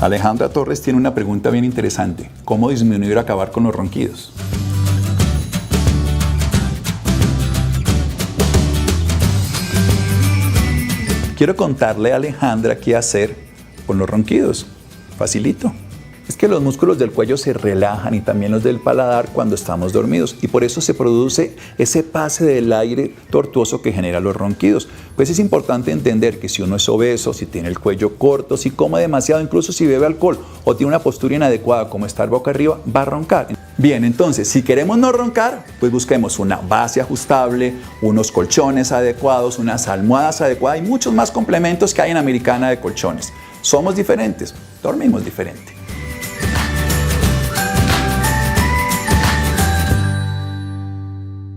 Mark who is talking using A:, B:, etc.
A: Alejandra Torres tiene una pregunta bien interesante. ¿Cómo disminuir o acabar con los ronquidos? Quiero contarle a Alejandra qué hacer con los ronquidos. Facilito. Es que los músculos del cuello se relajan y también los del paladar cuando estamos dormidos y por eso se produce ese pase del aire tortuoso que genera los ronquidos. Pues es importante entender que si uno es obeso, si tiene el cuello corto, si come demasiado, incluso si bebe alcohol o tiene una postura inadecuada como estar boca arriba, va a roncar. Bien, entonces, si queremos no roncar, pues busquemos una base ajustable, unos colchones adecuados, unas almohadas adecuadas y muchos más complementos que hay en Americana de Colchones. Somos diferentes, dormimos diferente.